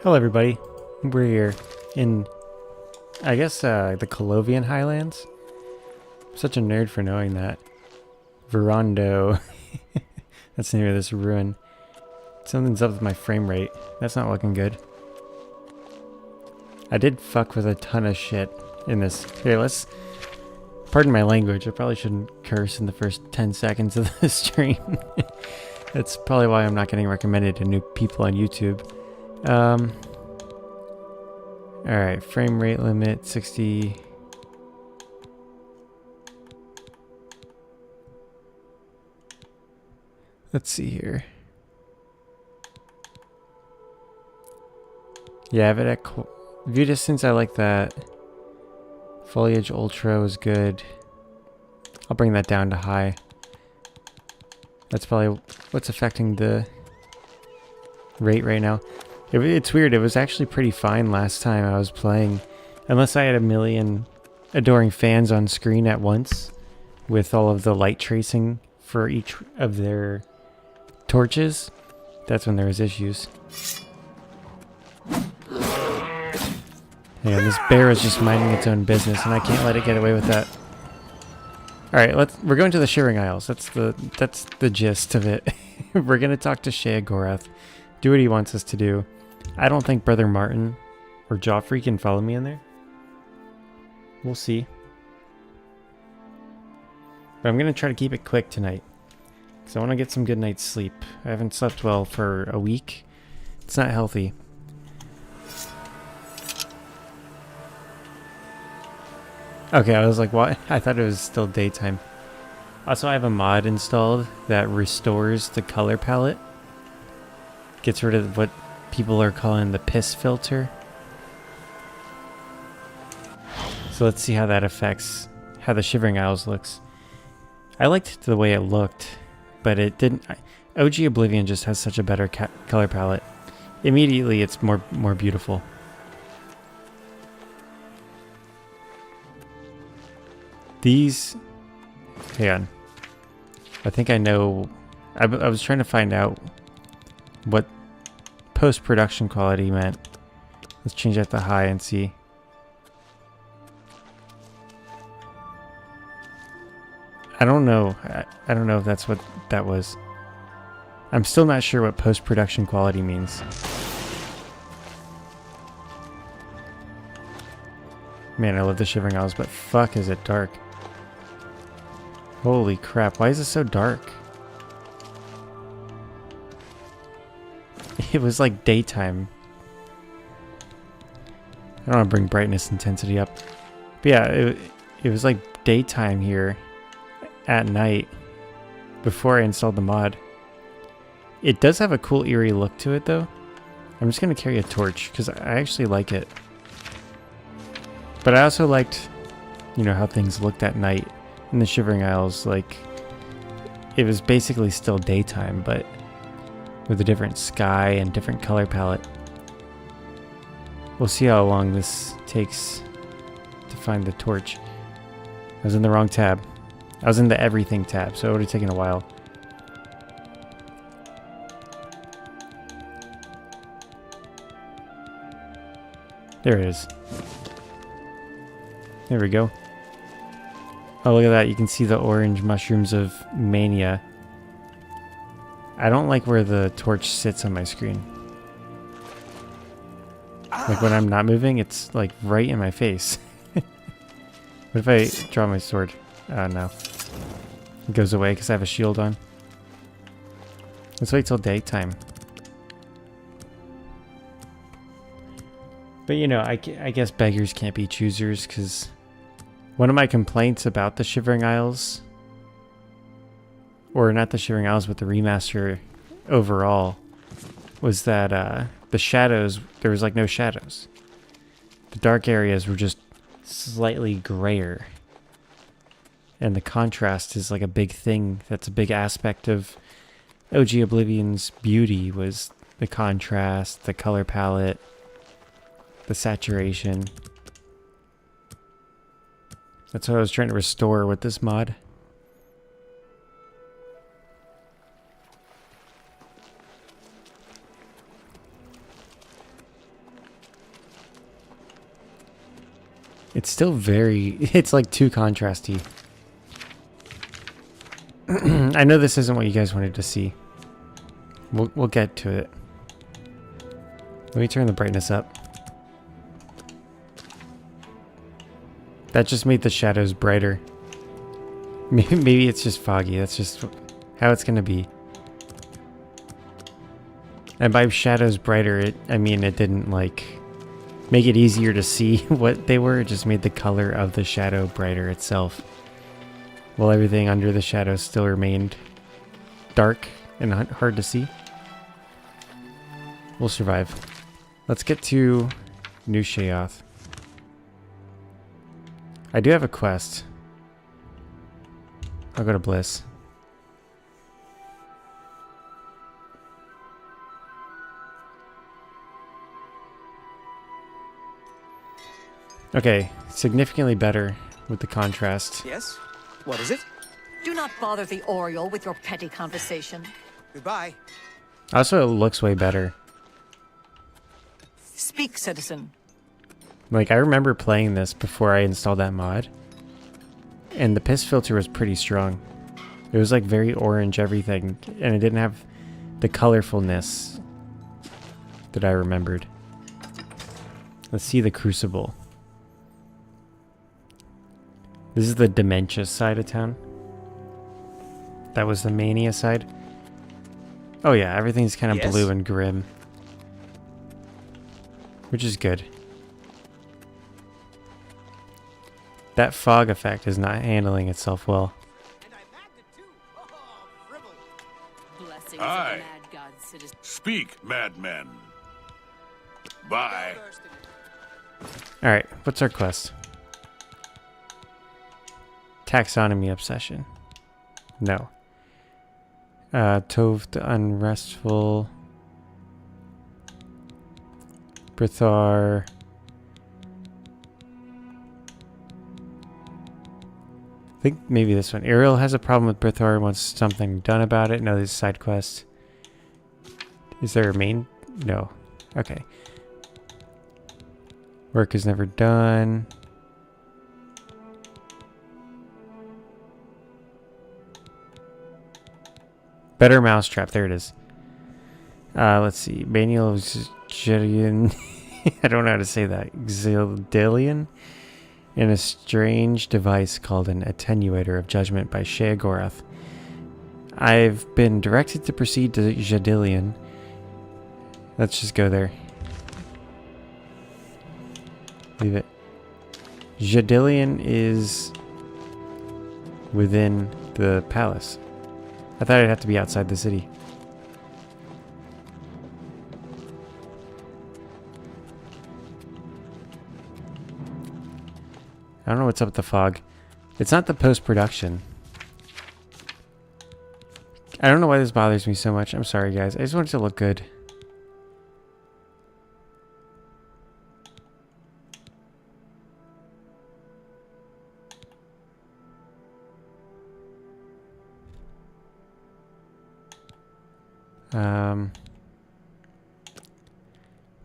Hello everybody, we're here in, I guess, the Colovian Highlands. I'm such a nerd for knowing that. Verondo. That's the name of this ruin. Something's up with my frame rate. That's not looking good. I did fuck with a ton of shit in this. Here, pardon my language, I probably shouldn't curse in the first 10 seconds of the stream. That's probably why I'm not getting recommended to new people on YouTube. Alright, frame rate limit 60. Let's see here. Yeah, I have it at view distance. I like that. Foliage ultra was good. I'll bring that down to high. That's probably what's affecting the rate right now. It's weird. It was actually pretty fine last time I was playing. Unless I had a million adoring fans on screen at once with all of the light tracing for each of their torches. That's when there was issues. Hang on, this bear is just minding its own business and I can't let it get away with that. Alright, we're going to the Shivering Isles. That's the gist of it. We're gonna talk to Sheogorath, do what he wants us to do. I don't think Brother Martin or Joffrey can follow me in there. We'll see. But I'm going to try to keep it quick tonight, because I want to get some good night's sleep. I haven't slept well for a week. It's not healthy. Okay, I was like, what? I thought it was still daytime. Also, I have a mod installed that restores the color palette. Gets rid of what people are calling the piss filter. So let's see how that affects how the Shivering Isles looks. I liked the way it looked, but it didn't. OG Oblivion just has such a better color palette. Immediately, it's more beautiful. These, hang on. I think I know. I was trying to find out what post-production quality meant. Let's change that to high and see. I don't know. I don't know if that's what that was. I'm still not sure what post-production quality means. Man, I love the Shivering Isles, but fuck is it dark. Holy crap, why is it so dark? It was like daytime. I don't want to bring brightness intensity up. But yeah, it was like daytime here at night before I installed the mod. It does have a cool eerie look to it though. I'm just going to carry a torch because I actually like it. But I also liked, you know, how things looked at night in the Shivering Isles. Like, it was basically still daytime, but with a different sky and different color palette. We'll see how long this takes to find the torch. I was in the wrong tab. I was in the everything tab, so it would have taken a while. There it is. There we go. Oh, look at that. You can see the orange mushrooms of mania. I don't like where the torch sits on my screen. Like when I'm not moving, it's like right in my face. What if I draw my sword? No. It goes away because I have a shield on. Let's wait till daytime. But you know, I guess beggars can't be choosers, because one of my complaints about the Shivering Isles, or not the Shivering Isles, but the remaster overall, was that the shadows, there was like no shadows. The dark areas were just slightly grayer. And the contrast is like a big thing. That's a big aspect of OG Oblivion's beauty, was the contrast, the color palette, the saturation. That's what I was trying to restore with this mod. It's still very... It's like too contrasty. I know this isn't what you guys wanted to see. We'll get to it. Let me turn the brightness up. That just made the shadows brighter. Maybe it's just foggy. That's just how it's gonna be. And by shadows brighter, I mean it didn't like make it easier to see what they were. It just made the color of the shadow brighter itself. While everything under the shadows still remained dark and hard to see. We'll survive. Let's get to New Sheoth. I do have a quest. I'll go to Bliss. Okay, significantly better with the contrast. Yes? What is it? Do not bother the Oriole with your petty conversation. Goodbye. Also, it looks way better. Speak, citizen. Like, I remember playing this before I installed that mod. And the piss filter was pretty strong. It was like very orange everything. And it didn't have the colorfulness that I remembered. Let's see the Crucible. This is the Dementia side of town. That was the Mania side. Oh yeah, everything's kind of blue and grim. Which is good. That fog effect is not handling itself well. Aye. Speak, madmen. Bye. Alright, what's our quest? Taxonomy obsession. No. Tove the Unrestful. Brithar. I think maybe this one. Ariel has a problem with Brithar and wants something done about it. No, this is side quest. Is there a main? No. Okay. Work is never done. Better mousetrap. There it is. Let's see. Manual of Xildian. I don't know how to say that. Xildian. And a strange device called an attenuator of judgment by Sheogorath. I've been directed to proceed to Xildian. Let's just go there. Leave it. Xildian is within the palace. I thought I'd have to be outside the city. I don't know what's up with the fog. It's not the post-production. I don't know why this bothers me so much. I'm sorry, guys. I just want it to look good.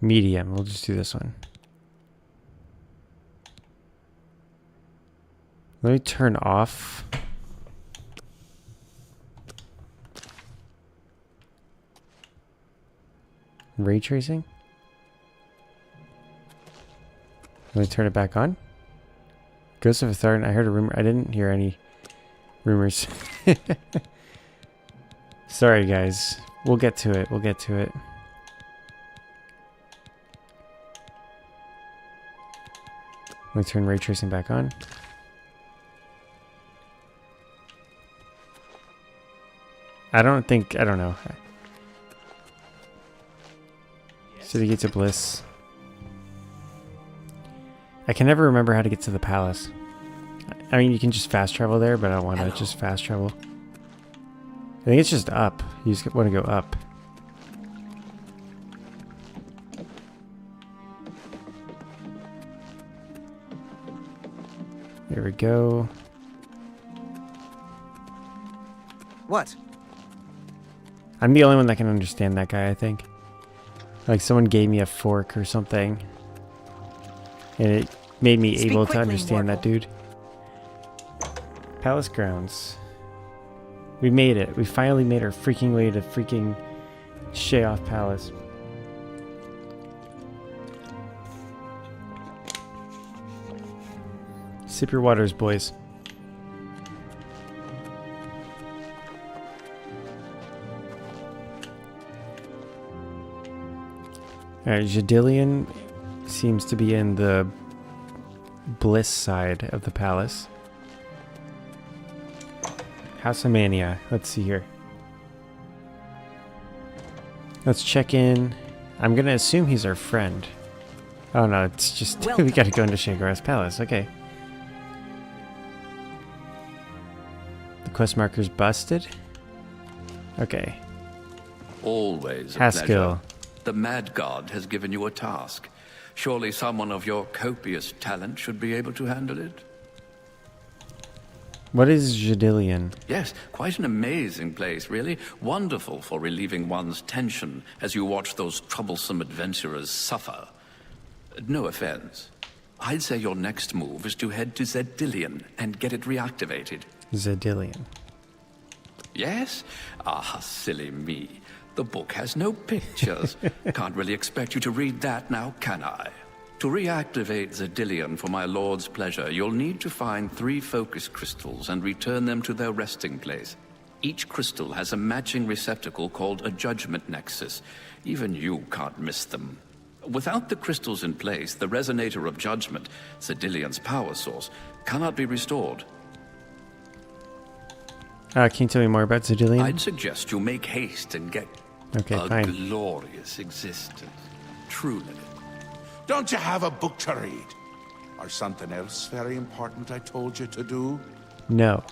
Medium. We'll just do this one. Let me turn off. Ray tracing. Let me turn it back on. Ghost of Atharn. I heard a rumor. I didn't hear any rumors. Sorry, guys. We'll get to it. We'll get to it. Let me turn ray tracing back on. I don't know. City Gates of Bliss. I can never remember how to get to the palace. I mean, you can just fast travel there, but I don't want to just fast travel. I think it's just up. You just want to go up. There we go. What? I'm the only one that can understand that guy, I think. Like someone gave me a fork or something. And it made me Speak able to quickly, understand that, mortal. dude. Palace grounds. We made it. We finally made our freaking way to freaking Sheoff Palace. Sip your waters, boys. Alright, Jadillion seems to be in the bliss side of the palace. House of Mania. Let's see here. Let's check in. I'm gonna assume he's our friend. Oh no, it's just we Welcome. gotta go into Sheogorath's palace. Okay. The quest marker's busted. Okay. Always a Haskell. pleasure. The Mad God has given you a task. Surely someone of your copious talent should be able to handle it. What is Jadillion? Yes, quite an amazing place, really. Wonderful for relieving one's tension as you watch those troublesome adventurers suffer. No offense. I'd say your next move is to head to Zedillion and get it reactivated. Jadillion. Yes? Ah, silly me. The book has no pictures. Can't really expect you to read that now, can I? To reactivate Zedillion for my lord's pleasure, you'll need to find 3 focus crystals and return them to their resting place. Each crystal has a matching receptacle called a judgment nexus. Even you can't miss them. Without the crystals in place, the resonator of judgment, Zedillion's power source, cannot be restored. Can you tell me more about Jadillion? I'd suggest you make haste and get Okay, a fine. glorious existence. Truly. Don't you have a book to read? Or something else very important I told you to do? No.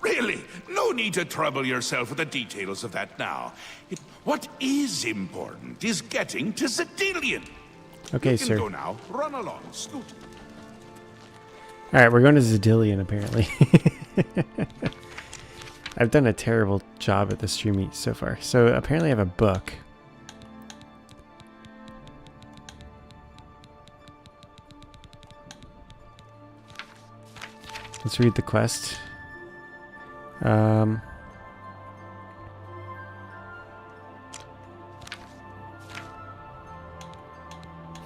Really? No need to trouble yourself with the details of that now. What is important is getting to Zedillion. Okay, You can sir. go now. Run along, Scoot. Alright, we're going to Jadillion, apparently. I've done a terrible job at the stream meet so far. So apparently I have a book. Let's read the quest.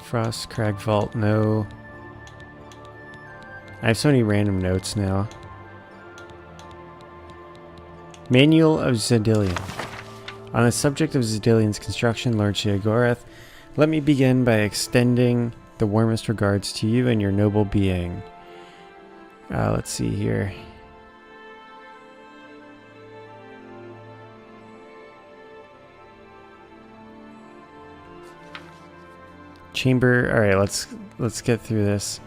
Frost Crag Vault, no. I have so many random notes now. Manual of Zedillion. On the subject of Zedillion's construction, Lord Sheogorath, let me begin by extending the warmest regards to you and your noble being. Let's see here. Chamber. All right, let's get through this.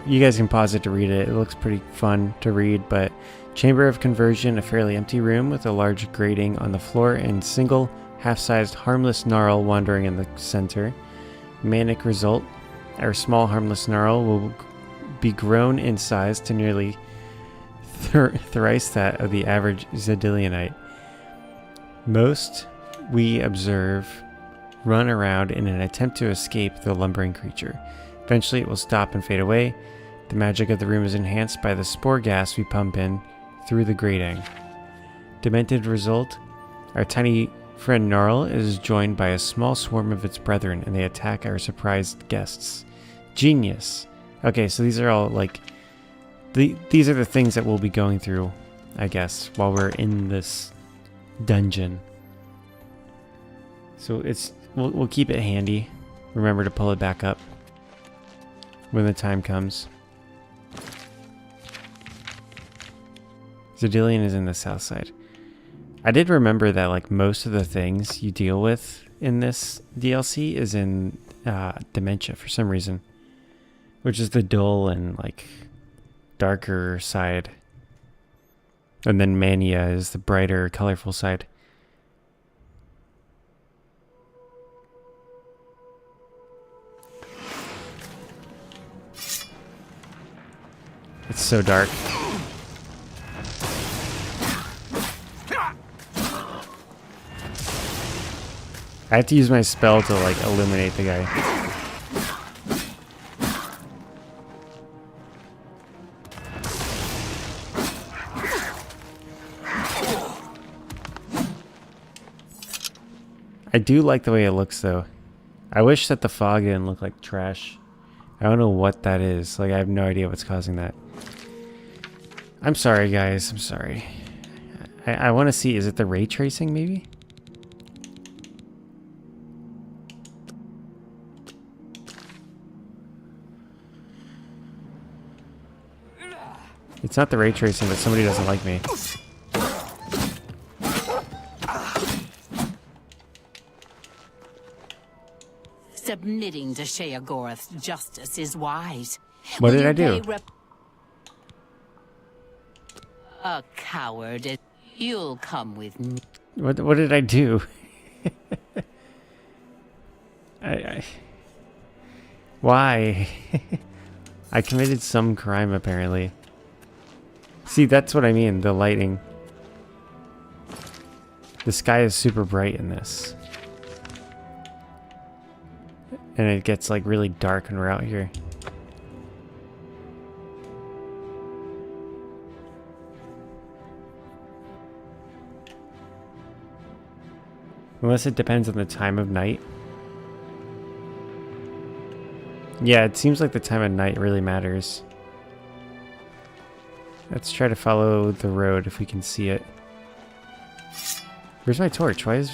You guys can pause it to read it. It looks pretty fun to read, but Chamber of Conversion, a fairly empty room with a large grating on the floor and single half-sized harmless gnarl wandering in the center. Manic result: our small harmless gnarl will be grown in size to nearly thrice that of the average Zedillionite. Most we observe run around in an attempt to escape the lumbering creature. Eventually it will stop and fade away. The magic of the room is enhanced by the spore gas we pump in through the grating. Demented result: our tiny friend Gnarl is joined by a small swarm of its brethren, and they attack our surprised guests. Genius. Okay, so these are all like these are the things that we'll be going through, I guess, while we're in this dungeon. So we'll keep it handy. Remember to pull it back up when the time comes. Zedillion is in the south side. I did remember that like most of the things you deal with in this DLC is in Dementia for some reason, which is the dull and like darker side, and then Mania is the brighter, colorful side. It's so dark. I have to use my spell to like illuminate the guy. I do like the way it looks though. I wish that the fog didn't look like trash. I don't know what that is. Like, I have no idea what's causing that. I'm sorry, guys. I'm sorry. I want to see, is it the ray tracing maybe? It's not the ray tracing, but somebody doesn't like me. Submitting to Sheogorath's justice is wise. What Will did you I do? pay a coward. You'll come with me. What did I do? Why? I committed some crime apparently. See, that's what I mean, the lighting. The sky is super bright in this. And it gets like really dark when we're out here. Unless it depends on the time of night. Yeah, it seems like the time of night really matters. Let's try to follow the road if we can see it. Where's my torch? Why is...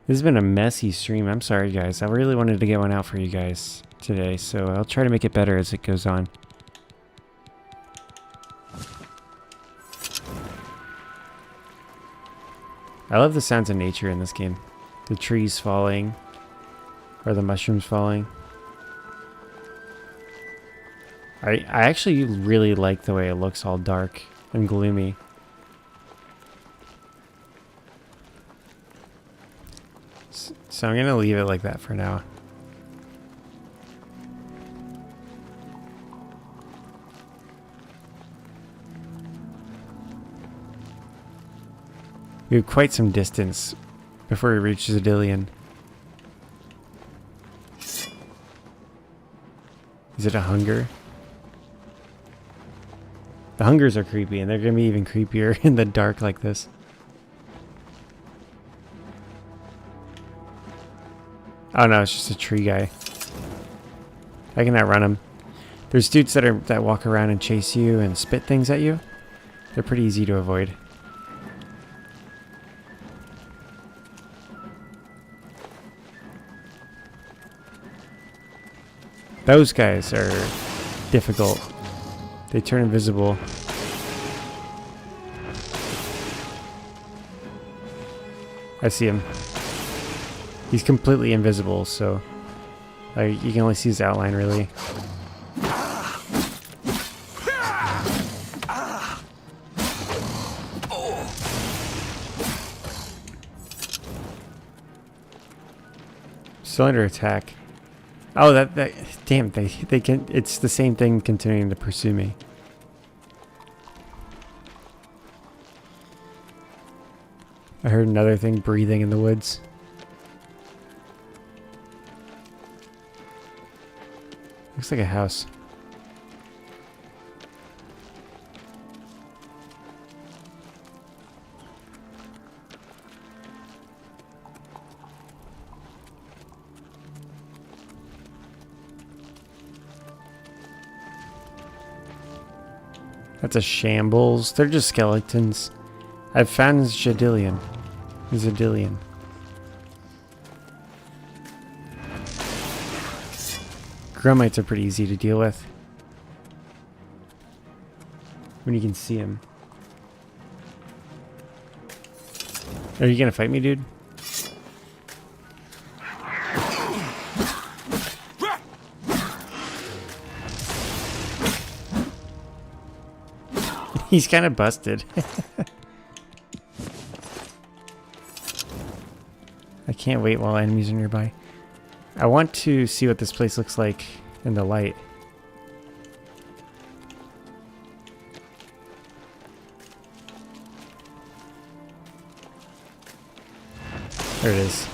This has been a messy stream. I'm sorry, guys. I really wanted to get one out for you guys today, so I'll try to make it better as it goes on. I love the sounds of nature in this game. The trees falling, or the mushrooms falling. I actually really like the way it looks all dark and gloomy. So I'm gonna leave it like that for now. We have quite some distance before we reach Zedillion. Is it a hunger? The hungers are creepy, and they're gonna be even creepier in the dark like this. Oh no, it's just a tree guy. I can outrun him. There's dudes that walk around and chase you and spit things at you. They're pretty easy to avoid. Those guys are difficult. They turn invisible. I see him. He's completely invisible, so you can only see his outline, really. Still under attack. Oh, that damn, they can. It's the same thing continuing to pursue me. I heard another thing breathing in the woods. Looks like a house. That's a shambles. They're just skeletons. I've found Zedillion. Zedillion. Grumites are pretty easy to deal with when you can see them. Are you gonna fight me, dude? He's kind of busted. I can't wait while enemies are nearby. I want to see what this place looks like in the light. There it is.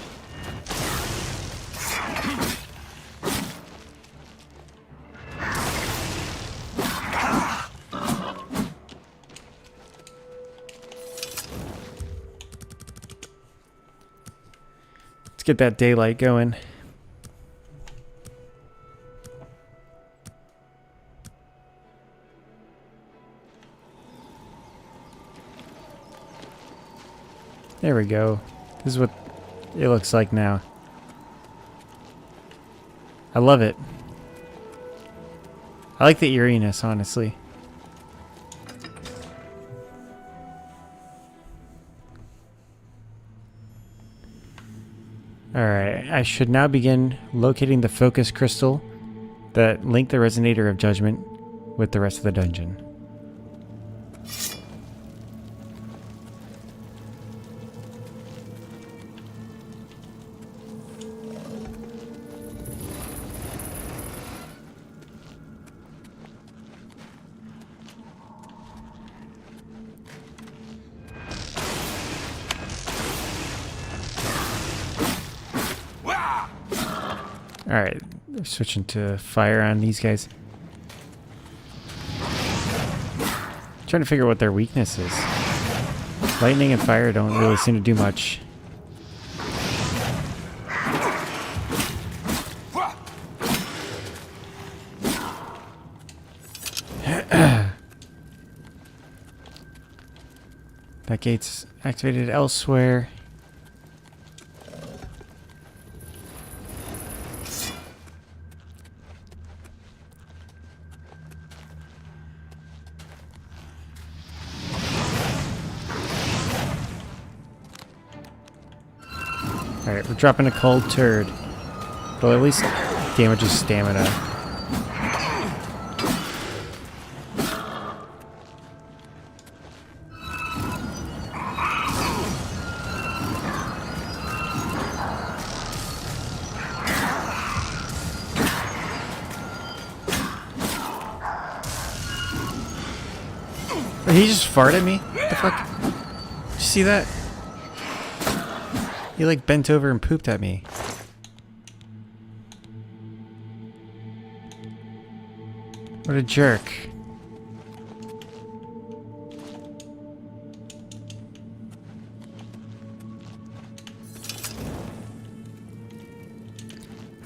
Let's get that daylight going. There we go. This is what it looks like now. I love it. I like the eeriness, honestly. Alright, I should now begin locating the focus crystal that link the resonator of judgment with the rest of the dungeon. Alright, they're switching to fire on these guys. Trying to figure out what their weakness is. Lightning and fire don't really seem to do much. That gate's activated elsewhere. Alright, we're dropping a cold turd. Well, at least damages stamina. Did he just fart at me? What the fuck? Did you see that? He like bent over and pooped at me. What a jerk.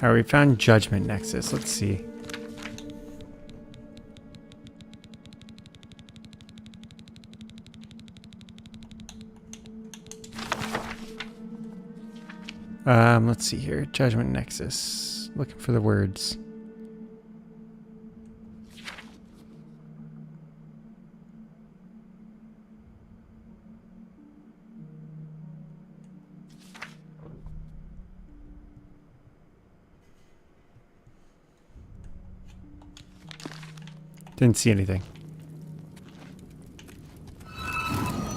Alright, we found Judgment Nexus. Let's see. Let's see here. Judgment Nexus. Looking for the words. Didn't see anything.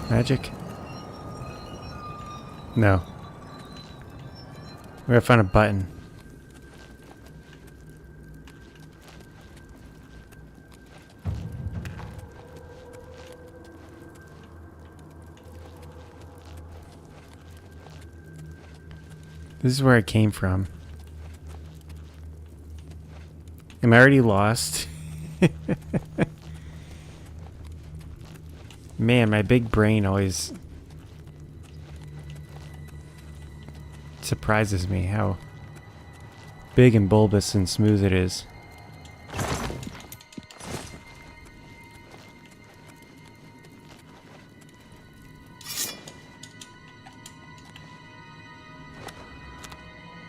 Magic? No. We gotta find a button. This is where I came from. Am I already lost? Man, my big brain always surprises me how big and bulbous and smooth it is.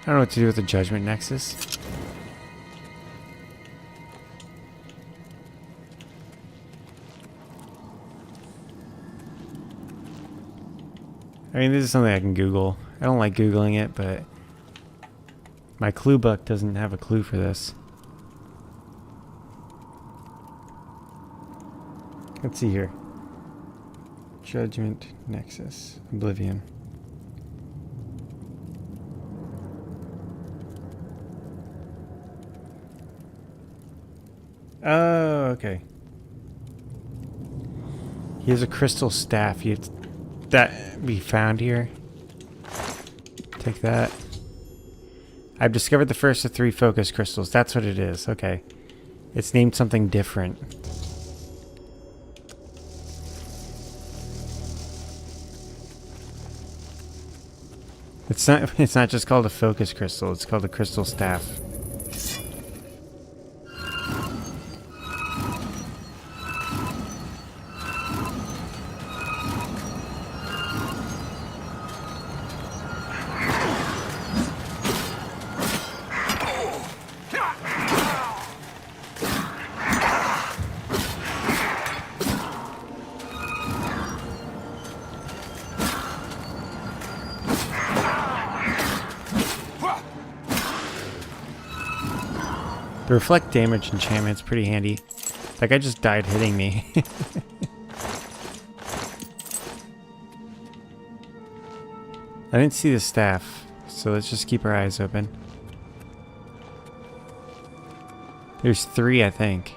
I don't know what to do with the Judgment Nexus. I mean, this is something I can Google. I don't like Googling it, but my clue book doesn't have a clue for this. Let's see here. Judgment Nexus. Oblivion. Oh, okay. He has a crystal staff. That we found here. Take that. I've discovered the first of 3 focus crystals. That's what it is. Okay. It's named something different. It's not just called a focus crystal, it's called a crystal staff. The reflect damage enchantment's pretty handy. That guy just died hitting me. I didn't see the staff, so let's just keep our eyes open. There's 3, I think.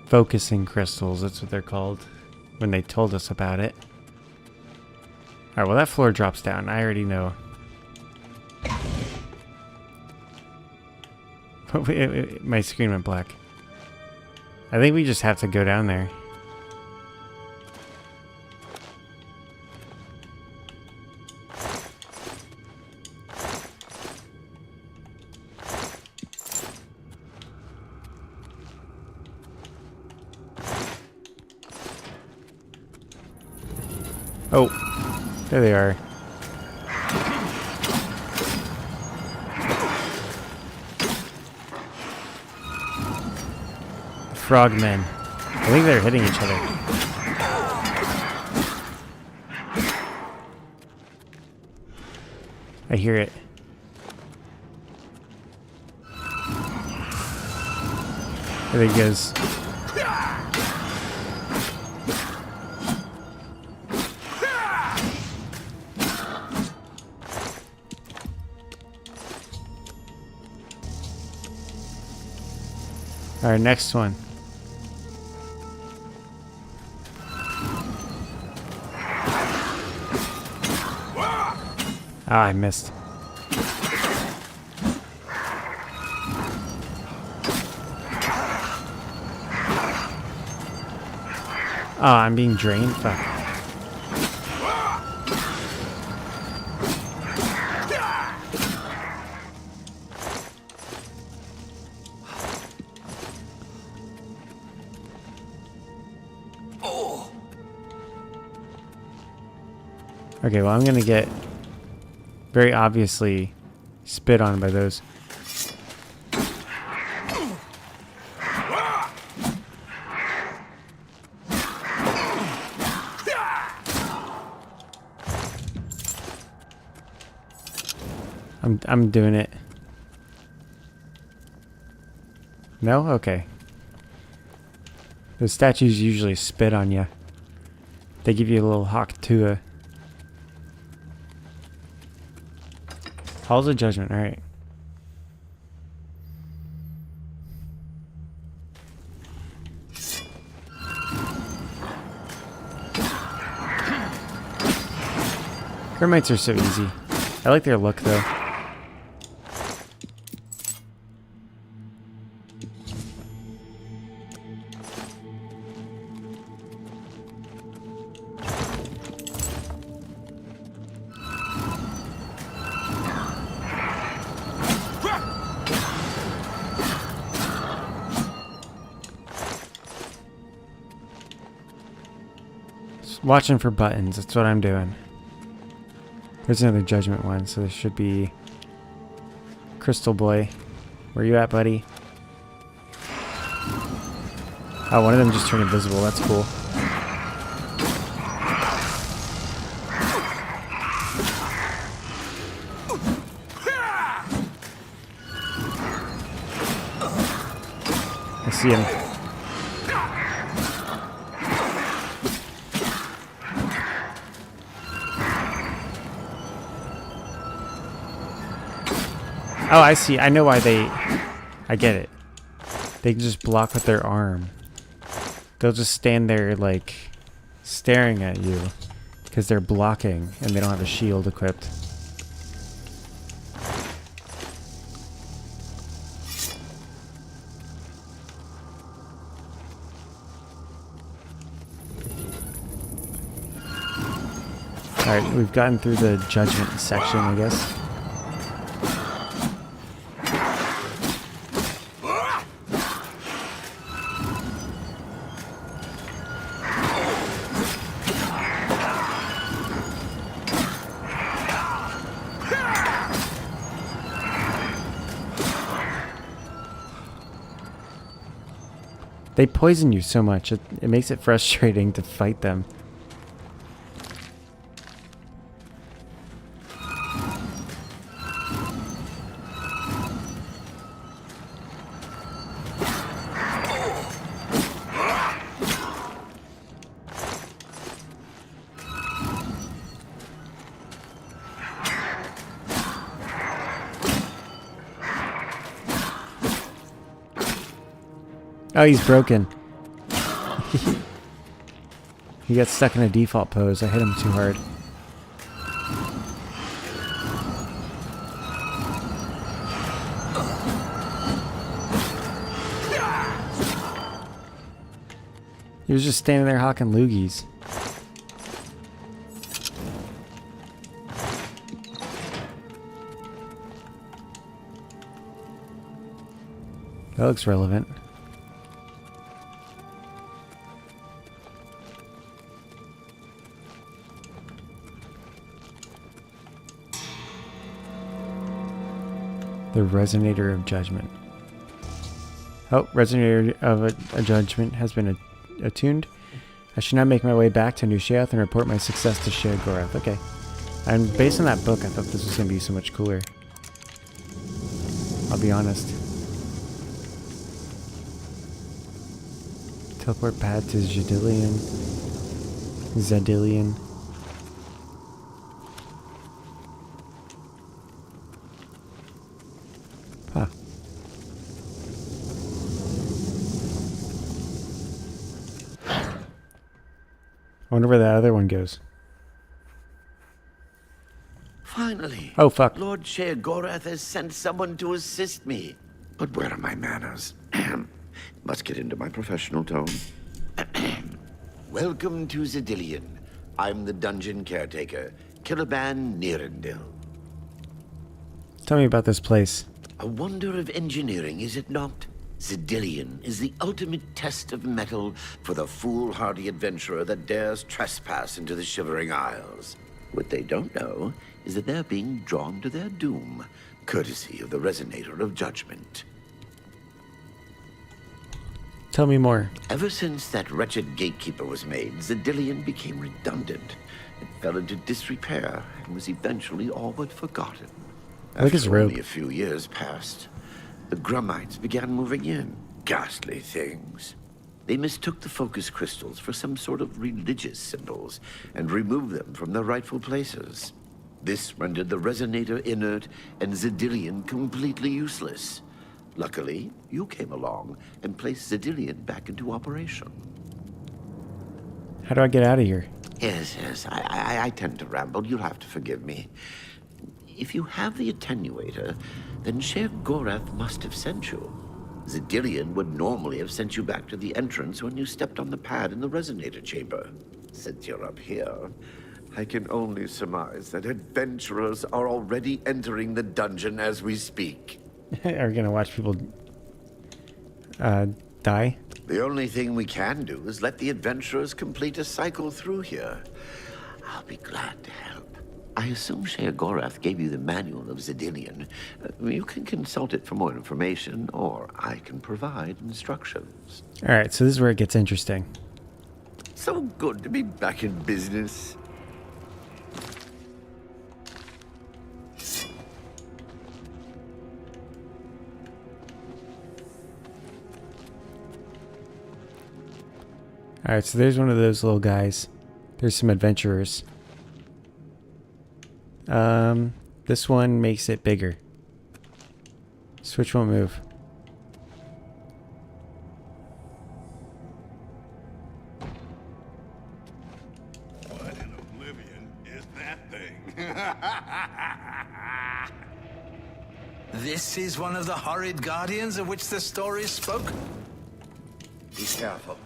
Focusing crystals, that's what they're called when they told us about it. Alright, well that floor drops down. I already know. My screen went black. I think we just have to go down there. Oh, there they are. Frogmen. I think they're hitting each other. I hear it. There he goes. All right, next one. Ah, I missed. Ah, I'm being drained. Fuck. Okay, well, I'm gonna get very obviously spit on by those. I'm doing it. No? Okay. Those statues usually spit on you. They give you a little hawk to a Halls of Judgment, alright. Kermites are so easy. I like their look though. Watching for buttons, that's what I'm doing. There's another judgment one, so this should be Crystal Boy. Where you at, buddy? Oh, one of them just turned invisible, that's cool. I see him. Oh, I see. I know why they... I get it. They can just block with their arm. They'll just stand there, like, staring at you. Because they're blocking, and they don't have a shield equipped. Alright, we've gotten through the judgment section, I guess. They poison you so much, it makes it frustrating to fight them. Oh, he's broken. He got stuck in a default pose. I hit him too hard. He was just standing there hawking loogies. That looks relevant. The Resonator of Judgment. Oh, Resonator of a Judgment has been attuned. I should now make my way back to New Sheoth and report my success to Sheogorath. Okay. And based on that book, I thought this was going to be so much cooler. I'll be honest. Teleport pad to Zedilian. Huh. I wonder where that other one goes. Finally. Oh, fuck. Lord Sheogorath has sent someone to assist me. But where are my manners? Must get into my professional tone. Welcome to Zedilian. I'm the dungeon caretaker, Killaban Nirendil. Tell me about this place. A wonder of engineering, is it not? Zedilian is the ultimate test of mettle for the foolhardy adventurer that dares trespass into the Shivering Isles. What they don't know is that they're being drawn to their doom, courtesy of the Resonator of Judgment. Tell me more. Ever since that wretched gatekeeper was made, Zedilian became redundant. It fell into disrepair and was eventually all but forgotten. Look at his After robe. only a few years passed, the Grummites began moving in. Ghastly things. They mistook the focus crystals for some sort of religious symbols and removed them from their rightful places. This rendered the Resonator inert and Zedilian completely useless. Luckily, you came along and placed Zedilian back into operation. How do I get out of here? Yes, I tend to ramble. You'll have to forgive me. If you have the attenuator, then Sheogorath must have sent you. Zedilian would normally have sent you back to the entrance when you stepped on the pad in the Resonator chamber. Since you're up here, I can only surmise that adventurers are already entering the dungeon as we speak. Are we gonna watch people die? The only thing we can do is let the adventurers complete a cycle through here. I'll be glad to help. I assume Sheogorath gave you the manual of Zedilian. You can consult it for more information, or I can provide instructions. Alright, so this is where it gets interesting. So good to be back in business. Alright, so there's one of those little guys. There's some adventurers. This one makes it bigger. Switch won't move. What in Oblivion is that thing? This is one of the horrid guardians of which the story spoke? Be careful.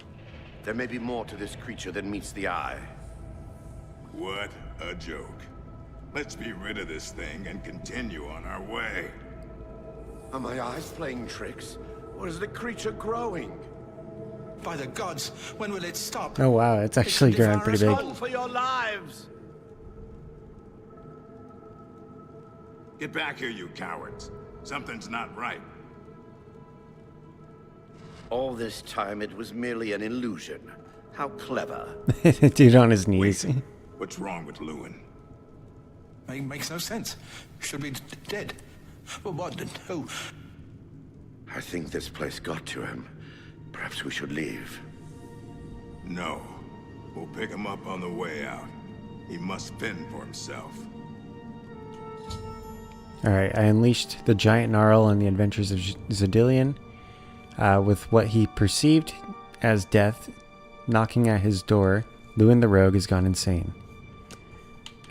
There may be more to this creature than meets the eye. What a joke. Let's be rid of this thing and continue on our way. Are my eyes playing tricks? Or is the creature growing? By the gods, when will it stop? Oh wow, it's actually It can growing devour pretty us big. all. Run for your lives! Get back here, you cowards. Something's not right. All this time it was merely an illusion. How clever. Dude on his knees. Wait, what's wrong with Lewin? Makes no sense. Should be dead. But what? Who? I think this place got to him. Perhaps we should leave. No. We'll pick him up on the way out. He must fend for himself. Alright, I unleashed the giant gnarl on the adventures of Zedillion, with what he perceived as death knocking at his door. Lewin the Rogue has gone insane.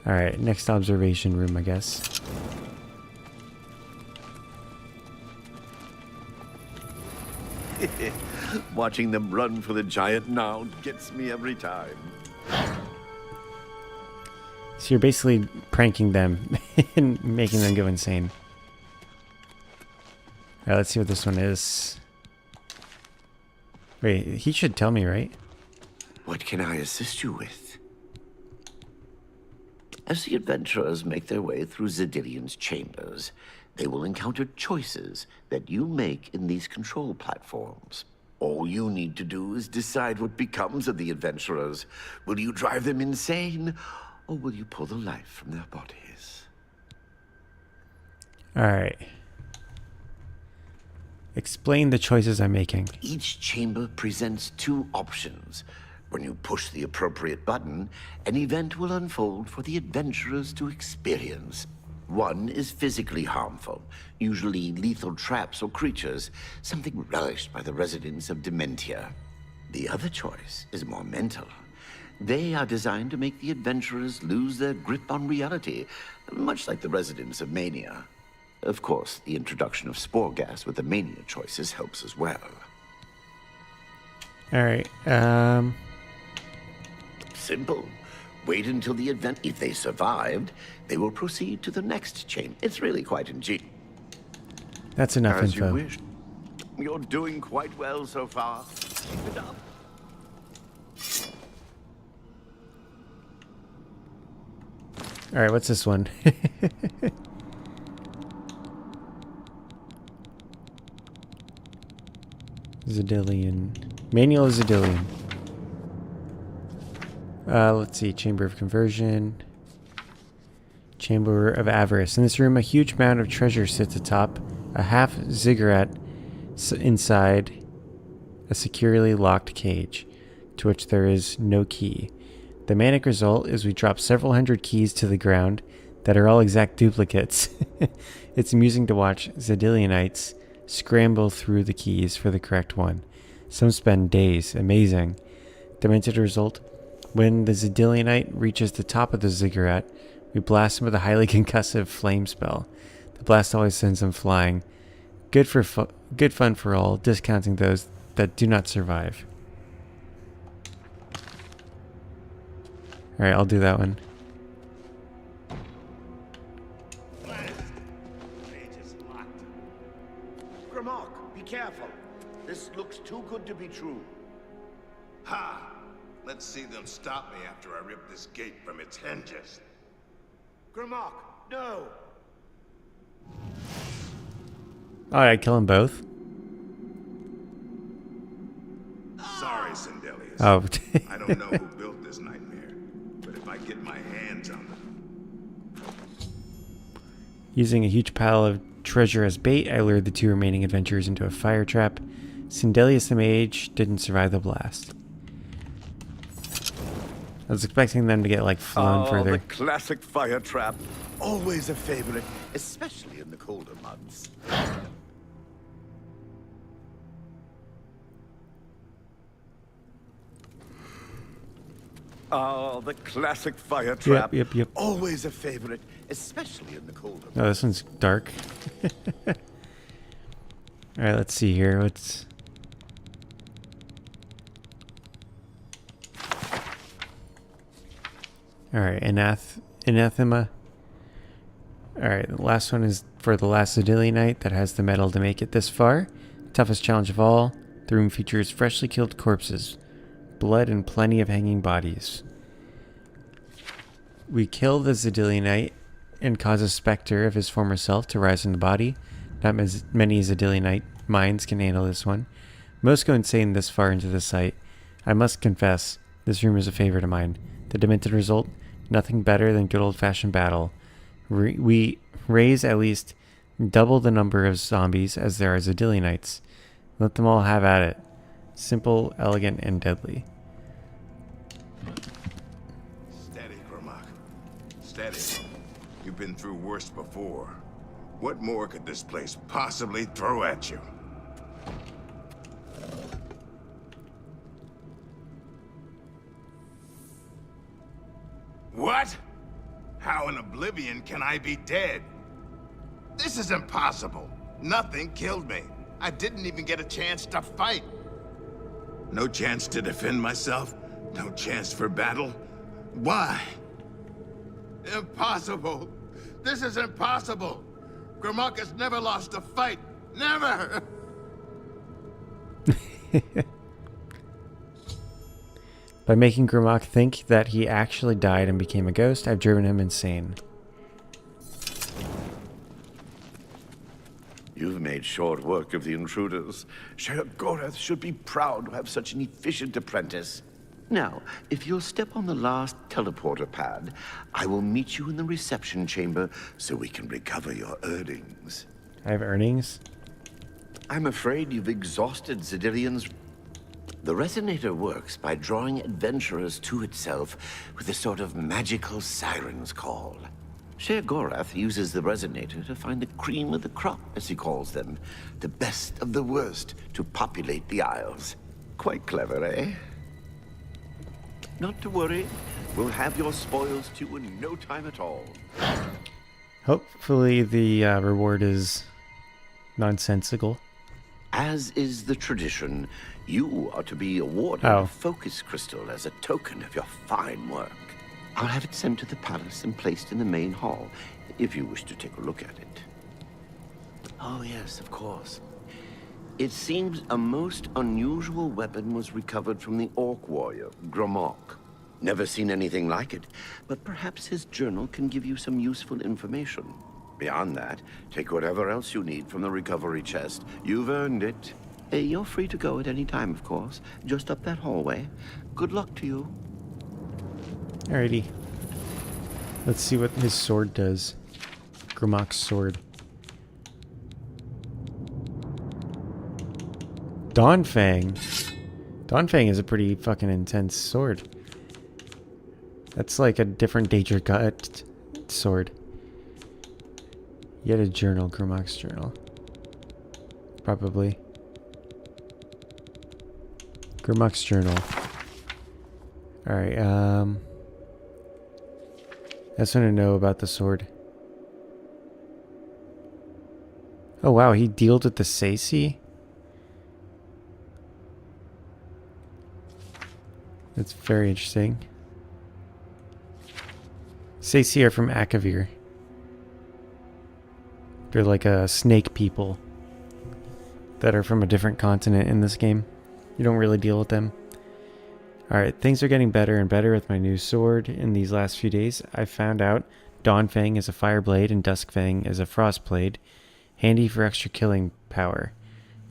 Alright, next observation room, I guess. Watching them run for the giant gnarl gets me every time. So you're basically pranking them and making them go insane. Alright, let's see what this one is. Wait, he should tell me, right? What can I assist you with? As the adventurers make their way through Zedillion's chambers, they will encounter choices that you make in these control platforms. All you need to do is decide what becomes of the adventurers. Will you drive them insane, or will you pull the life from their bodies? Alright. Explain the choices I'm making. Each chamber presents two options. When you push the appropriate button, an event will unfold for the adventurers to experience. One is physically harmful, usually lethal traps or creatures, something relished by the residents of Dementia. The other choice is more mental. They are designed to make the adventurers lose their grip on reality, much like the residents of Mania. Of course, the introduction of spore gas with the Mania choices helps as well. Alright, Simple. Wait until the event. If they survived, they will proceed to the next chain. It's really quite ingenious. that's enough As you info. wish. You're doing quite well so far. Keep it up. Alright, what's this one? Zedillion. Manual of Zedillion. Let's see. Chamber of Conversion. Chamber of Avarice. In this room, a huge amount of treasure sits atop a half ziggurat inside a securely locked cage, to which there is no key. The manic result is we drop several hundred keys to the ground that are all exact duplicates. It's amusing to watch Zedillionites scramble through the keys for the correct one. Some spend days. Amazing. Demented result. When the Zedillionite reaches the top of the ziggurat, we blast him with a highly concussive flame spell. The blast always sends him flying. Good fun for all, discounting those that do not survive. Alright, I'll do that one. Grimok, be careful. This looks too good to be true. Ha! Let's see them stop me after I rip this gate from its hinges. Grimok, no! Alright, kill them both. Sorry, Sindelius. Oh. I don't know who built this nightmare, but if I get my hands on them... Using a huge pile of treasure as bait, I lured the two remaining adventurers into a fire trap. Sindelius the mage didn't survive the blast. I was expecting them to get, like, flown further. The classic fire trap. Always a favorite, especially in the colder months. Oh, the classic fire trap. Yep. Always a favorite, especially in the colder months. Oh, this one's dark. Alright, let's see here. What's... Alright, Anathema. Alright, the last one is for the last Zidilianite that has the metal to make it this far. Toughest challenge of all. The room features freshly killed corpses, blood, and plenty of hanging bodies. We kill the Zidilianite and cause a specter of his former self to rise in the body. Not as many Zidilianite minds can handle this one. Most go insane this far into the site. I must confess, this room is a favorite of mine. The demented result, nothing better than good old-fashioned battle. We raise at least double the number of zombies as there are Zidilianites. Let them all have at it. Simple, elegant, and deadly. Steady, Grimlock. Steady. You've been through worse before. What more could this place possibly throw at you? What? How in Oblivion can I be dead? This is impossible. Nothing killed me. I didn't even get a chance to fight. No chance to defend myself? No chance for battle? Why? Impossible. This is impossible. Grimlock has never lost a fight. Never! By making Grimlock think that he actually died and became a ghost, I've driven him insane. You've made short work of the intruders. Sheriff Goreth should be proud to have such an efficient apprentice. Now, if you'll step on the last teleporter pad, I will meet you in the reception chamber so we can recover your earnings. I have earnings? I'm afraid you've exhausted Zidilian's... The resonator works by drawing adventurers to itself with a sort of magical siren's call. Sher Gorath uses the resonator to find the cream of the crop, as he calls them. The best of the worst to populate the Isles. Quite clever, eh? Not to worry. We'll have your spoils too in no time at all. Hopefully the reward is nonsensical. As is the tradition, you are to be awarded a focus crystal as a token of your fine work. I'll have it sent to the palace and placed in the main hall, if you wish to take a look at it. Oh yes, of course. It seems a most unusual weapon was recovered from the orc warrior, Grimlock. Never seen anything like it, but perhaps his journal can give you some useful information. Beyond that, take whatever else you need from the recovery chest. You've earned it. You're free to go at any time, of course. Just up that hallway. Good luck to you. Alrighty. Let's see what his sword does. Grimlock's sword. Dawnfang. Dawnfang is a pretty fucking intense sword. That's like a different Daedra Gut sword. Yet a journal, Grimlock's journal. Probably. Grimlock's journal. Alright, I just want to know about the sword. Oh wow, he dealt with the Saci? That's very interesting. Saci are from Akavir. They're like a snake people that are from a different continent in this game. You don't really deal with them. Alright, things are getting better and better with my new sword in these last few days. I found out Dawnfang is a fire blade and Duskfang is a frost blade, handy for extra killing power.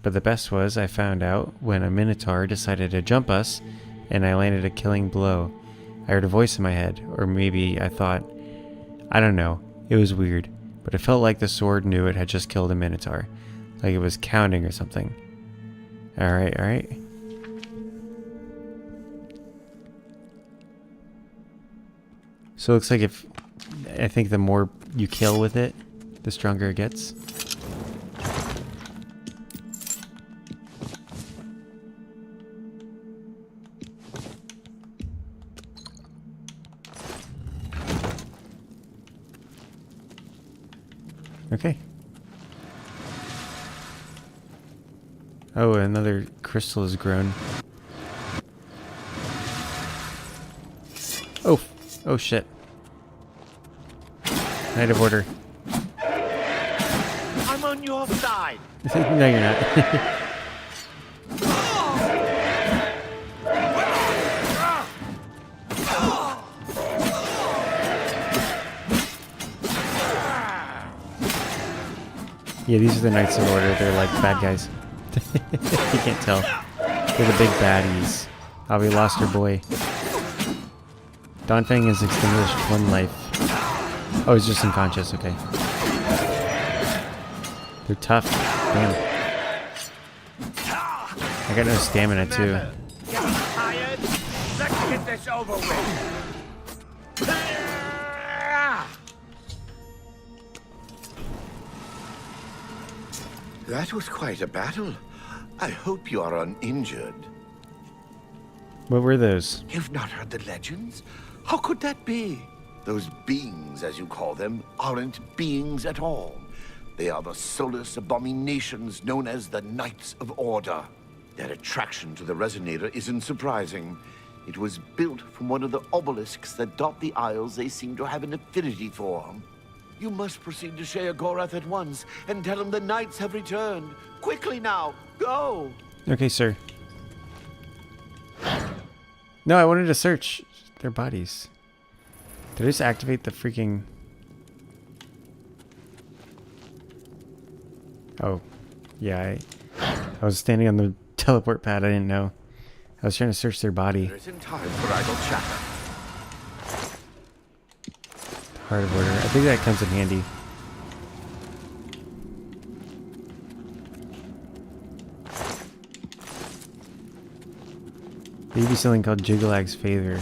But the best was I found out when a Minotaur decided to jump us and I landed a killing blow. I heard a voice in my head, or maybe I thought, I don't know, it was weird, but it felt like the sword knew it had just killed a Minotaur, like it was counting or something. Alright, alright. So it looks like I think the more you kill with it, the stronger it gets. Okay. Oh, another crystal has grown. Oh, Oh shit. Knight of Order. I'm on your side. No, you're not. Yeah, these are the Knights of Order. They're like bad guys. You can't tell. They're the big baddies. Oh, we lost our boy. Donfang has extinguished 1 life. Oh, he's just unconscious. Okay. They're tough. Damn. I got no stamina too. Tired? Let's get this over with. That was quite a battle. I hope you are uninjured. What were those? You've not heard the legends? How could that be? Those beings, as you call them, aren't beings at all. They are the soulless abominations known as the Knights of Order. Their attraction to the Resonator isn't surprising. It was built from one of the obelisks that dot the isles they seem to have an affinity for. You must proceed to Sheogorath at once and tell him the Knights have returned. Quickly now, go! Okay, sir. No, I wanted to search their bodies. Did I just activate the freaking... Oh, yeah, I was standing on the teleport pad. I didn't know. I was trying to search their body. There isn't time for idle chatter. Heart of Order. I think that comes in handy. Maybe something called Jiggalag's Favor.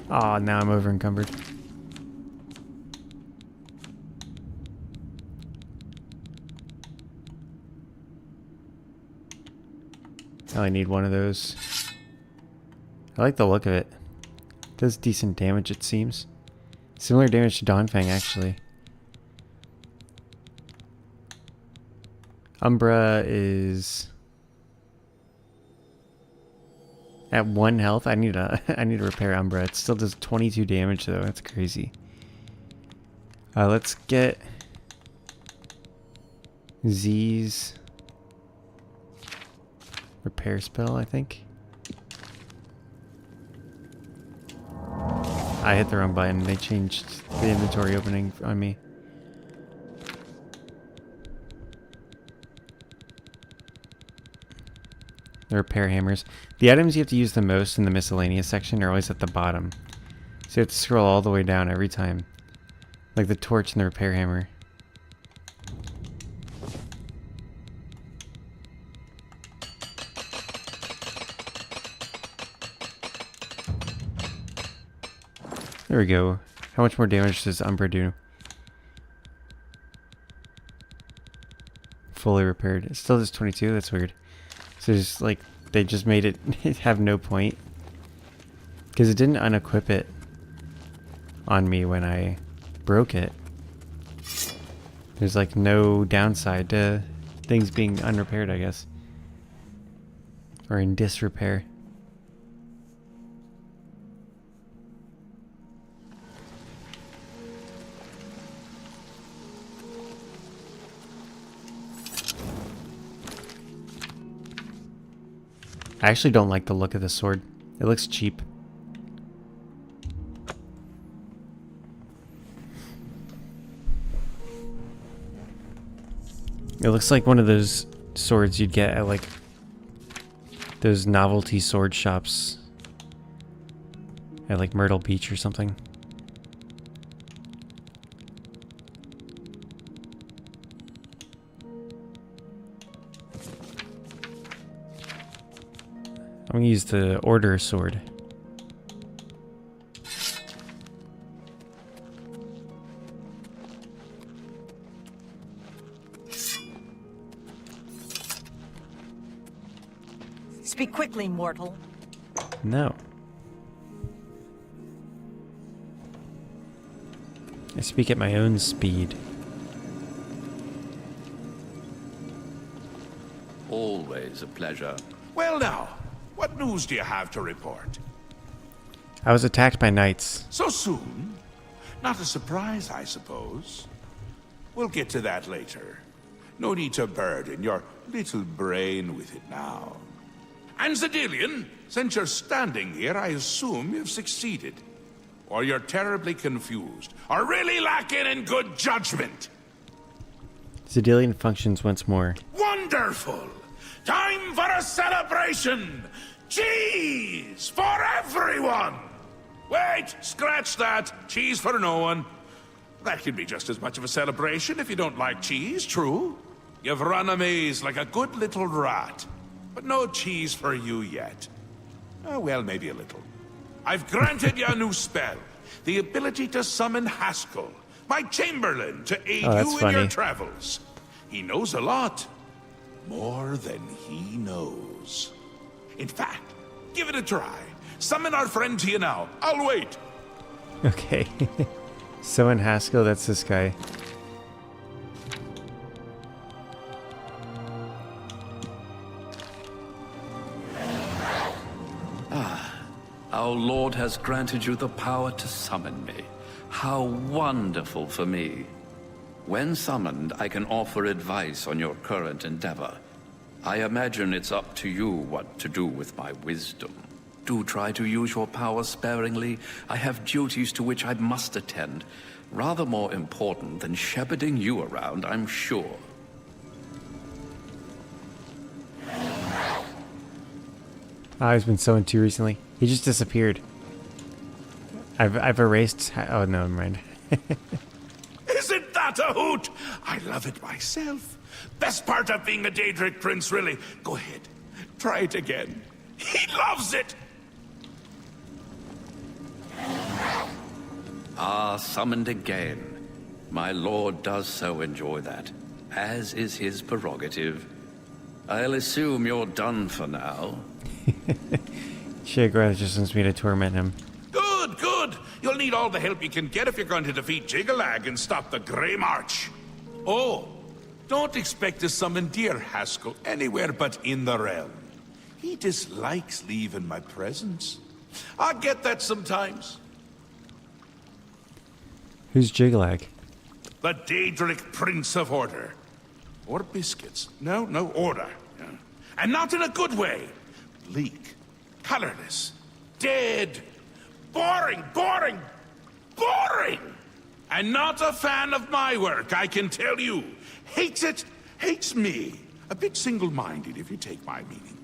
Aw, now I'm over encumbered. I only need 1 of those. I like the look of it. It does decent damage, it seems. Similar damage to Donfang, actually. Umbra is at 1 health. I need to repair Umbra. It still does 22 damage though. That's crazy. Let's get Z's repair spell, I think. I hit the wrong button. They changed the inventory opening on me. The repair hammers. The items you have to use the most in the miscellaneous section are always at the bottom. So you have to scroll all the way down every time. Like the torch and the repair hammer. There we go. How much more damage does Umbra do? Fully repaired. It still does 22? That's weird. So just like, they just made it have no point. Because it didn't unequip it on me when I broke it. There's like no downside to things being unrepaired, I guess. Or in disrepair. I actually don't like the look of the sword. It looks cheap. It looks like one of those swords you'd get at like those novelty sword shops at like Myrtle Beach or something. I'm gonna use the Order sword. Speak quickly, mortal. No. I speak at my own speed. always a pleasure. Well now, what news do you have to report? I was attacked by knights. So soon? Not a surprise, I suppose. We'll get to that later. No need to burden your little brain with it now. And Zedilian, since you're standing here, I assume you've succeeded. Or you're terribly confused, or really lacking in good judgment. Zedilian functions once more. Wonderful! Time for a celebration! Cheese for everyone! Wait, scratch that. Cheese for no one. That can be just as much of a celebration if you don't like cheese, true? You've run a maze like a good little rat. But no cheese for you yet. Oh, well, maybe a little. I've granted you a new spell. The ability to summon Haskell, my Chamberlain, to aid you in your travels. He knows a lot. More than he knows. In fact, give it a try. Summon our friend to you now. I'll wait. Okay. Someone Haskell, that's this guy. Our Lord has granted you the power to summon me. How wonderful for me. When summoned, I can offer advice on your current endeavor. I imagine it's up to you what to do with my wisdom. Do try to use your power sparingly. I have duties to which I must attend. Rather more important than shepherding you around, I'm sure. He's been sewing too recently. He just disappeared. I've erased. Oh no, never mind. Isn't that a hoot? I love it myself. Best part of being a Daedric prince, really. Go ahead, try it again. He loves it. Ah, summoned again. My lord does so enjoy that, as is his prerogative. I'll assume you're done for now. Shagrath just wants me to torment him. Good, good. You'll need all the help you can get if you're going to defeat Jigalag and stop the Grey March. Oh, don't expect to summon dear Haskell anywhere but in the realm. He dislikes leaving my presence. I get that sometimes. Who's Jigalag? The Daedric Prince of Order. Or biscuits. No, order. Yeah. And not in a good way. Bleak. Colorless. Dead. Boring. And not a fan of my work, I can tell you. Hates it, hates me. A bit single-minded, if you take my meaning.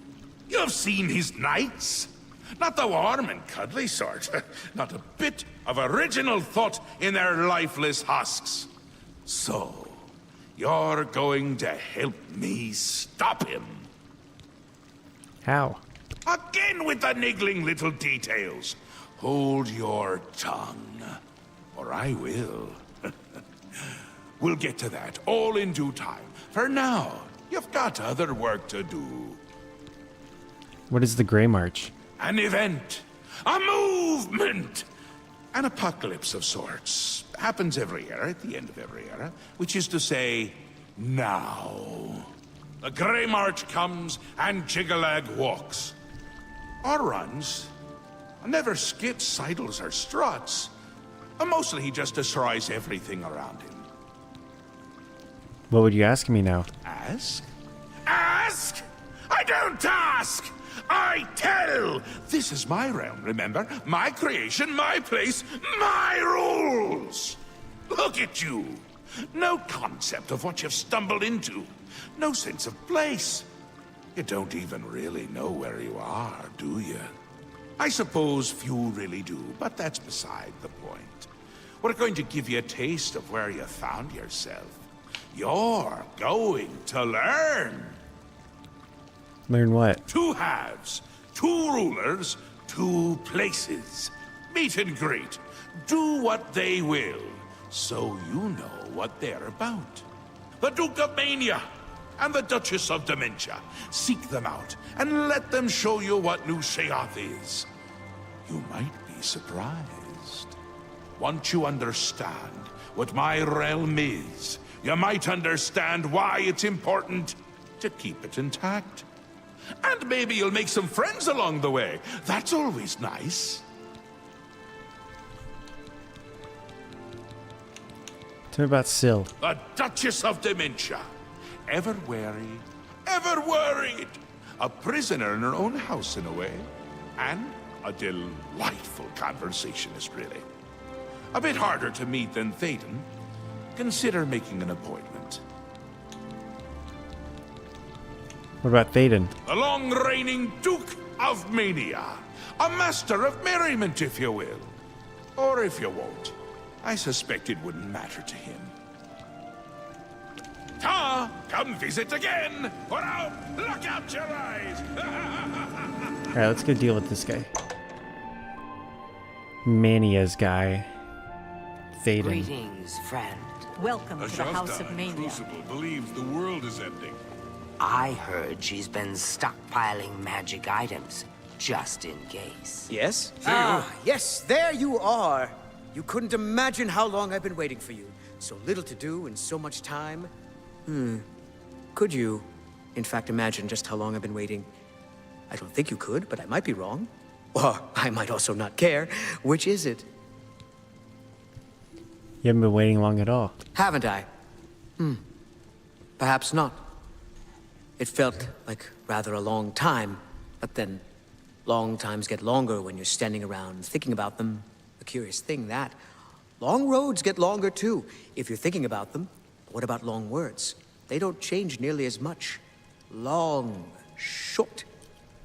You've seen his knights. Not the warm and cuddly sort. Not a bit of original thought in their lifeless husks. So, you're going to help me stop him. How? Again with the niggling little details. Hold your tongue, or I will. We'll get to that, all in due time. For now, you've got other work to do. What is the Grey March? An event. A movement. An apocalypse of sorts. Happens every era, at the end of every era. Which is to say, now. The Grey March comes, and Jigalag walks. Or runs. Never skips, sidles, or struts. Mostly he just destroys everything around him. What would you ask me now? Ask? Ask? I don't ask! I tell! This is my realm, remember? My creation, my place, my rules! Look at you! No concept of what you've stumbled into. No sense of place. You don't even really know where you are, do you? I suppose few really do, but that's beside the point. We're going to give you a taste of where you found yourself. You're going to learn. Learn what? 2 halves, 2 rulers, 2 places. Meet and greet. Do what they will, so you know what they're about. The Duke of Mania and the Duchess of Dementia. Seek them out and let them show you what New Sheoth is. You might be surprised. Once you understand what my realm is, you might understand why it's important to keep it intact. And maybe you'll make some friends along the way. That's always nice. Tell me about Syl. The Duchess of Dementia. Ever wary, ever worried. A prisoner in her own house in a way. And a delightful conversationist, really. A bit harder to meet than Théoden. Consider making an appointment. What about Théoden? The long-reigning Duke of Mania. A master of merriment, if you will. Or if you won't. I suspect it wouldn't matter to him. Ta! Come visit again! For now, look out your eyes! Alright, let's go deal with this guy. Mania's guy. Théoden. Greetings, friend. Welcome to the House of Mania. Crucible believes the world is ending. I heard she's been stockpiling magic items, just in case. Yes? Ah, yes, there you are. You couldn't imagine how long I've been waiting for you. So little to do and so much time. Could you, in fact, imagine just how long I've been waiting? I don't think you could, but I might be wrong. Or I might also not care. Which is it? You haven't been waiting long at all. Haven't I? Perhaps not. It felt like rather a long time, but then long times get longer when you're standing around thinking about them. A curious thing, that. Long roads get longer, too, if you're thinking about them. What about long words? They don't change nearly as much. Long, short.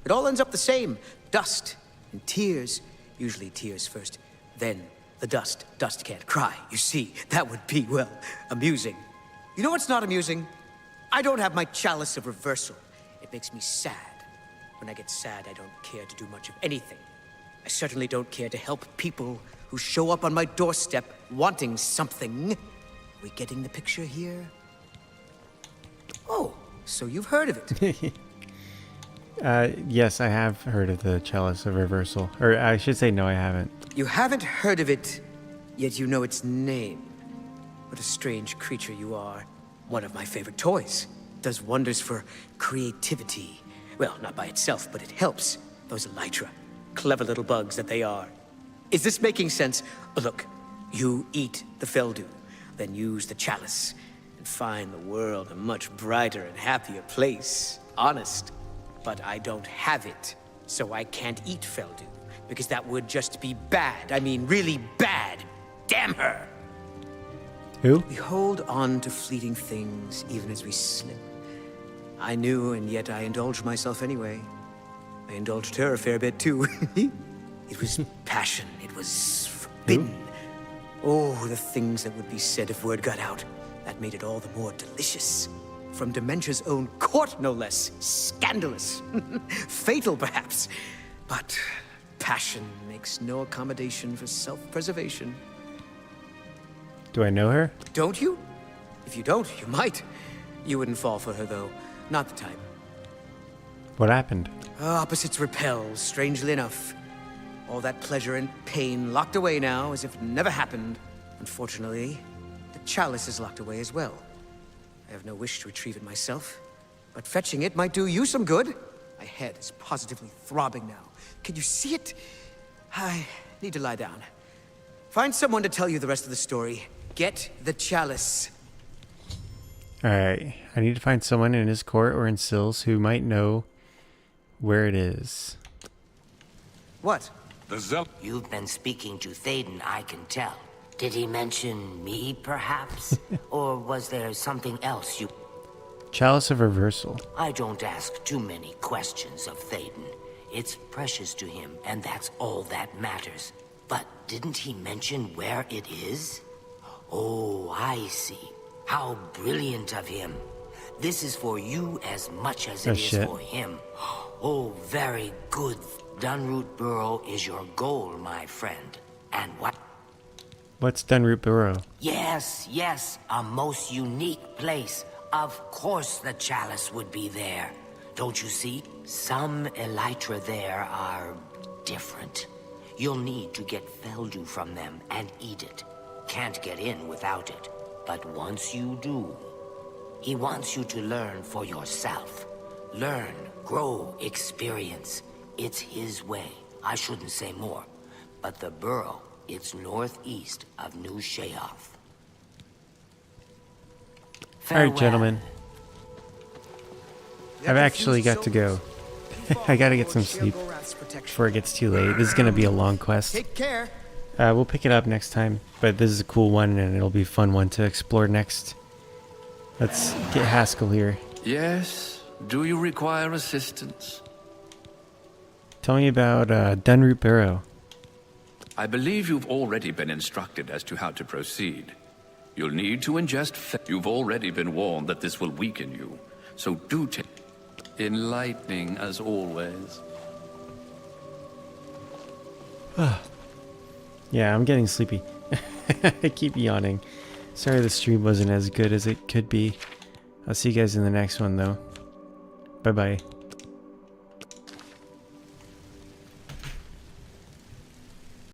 It all ends up the same. Dust and tears. Usually tears first, then the dust. Dust can't cry, you see. That would be, well, amusing. You know what's not amusing? I don't have my chalice of reversal. It makes me sad. When I get sad, I don't care to do much of anything. I certainly don't care to help people who show up on my doorstep wanting something. Are we getting the picture here? Oh, so you've heard of it. Yes, I have heard of the Chalice of Reversal. Or I should say no, I haven't. You haven't heard of it, yet you know its name. What a strange creature you are. One of my favorite toys. Does wonders for creativity. Well, not by itself, but it helps. Those elytra. Clever little bugs that they are. Is this making sense? Look, you eat the Feldu, then use the chalice, and find the world a much brighter and happier place. Honest. But I don't have it, so I can't eat Feldu, because that would just be bad. I mean, really bad. Damn her! Who? We hold on to fleeting things even as we slip. I knew, and yet I indulged myself anyway. I indulged her a fair bit, too. It was passion. It was forbidden. Oh, the things that would be said if word got out. That made it all the more delicious. From Dementia's own court, no less. Scandalous. Fatal, perhaps. But passion makes no accommodation for self-preservation. Do I know her? Don't you? If you don't, you might. You wouldn't fall for her, though. Not the type. What happened? Opposites repel, strangely enough. All that pleasure and pain locked away now, as if it never happened. Unfortunately, the chalice is locked away as well. I have no wish to retrieve it myself, but fetching it might do you some good. My head is positively throbbing now. Can you see it? I need to lie down. Find someone to tell you the rest of the story. Get the chalice. Alright, I need to find someone in his court or in Syl's who might know where it is. What? You've been speaking to Théoden, I can tell. Did he mention me, perhaps? Or was there something else you... Chalice of Reversal. I don't ask too many questions of Théoden. It's precious to him, and that's all that matters. But didn't he mention where it is? Oh, I see. How brilliant of him. This is for you as much as it is for him. Oh, very good. Dunroot Burrow is your goal, my friend. And what? What's Dunroot Burrow? Yes, yes, a most unique place. Of course the chalice would be there. Don't you see? Some elytra there are different. You'll need to get Feldu from them and eat it. Can't get in without it. But once you do, He wants you to learn for yourself. Learn, grow, experience. It's his way. I shouldn't say more. But the borough, it's northeast of New Sheoth. Alright, gentlemen. I've actually got to go. I gotta get some sleep before it gets too late. This is gonna be a long quest. Take care. We'll pick it up next time, but this is a cool one and it'll be a fun one to explore next. Let's get Haskell here. Yes? Do you require assistance? Tell me about Dunroot Burrow. I believe you've already been instructed as to how to proceed. You'll need to ingest. You've already been warned that this will weaken you, so do take. Enlightening as always. Yeah, I'm getting sleepy. I keep yawning. Sorry the stream wasn't as good as it could be. I'll see you guys in the next one though. Bye bye.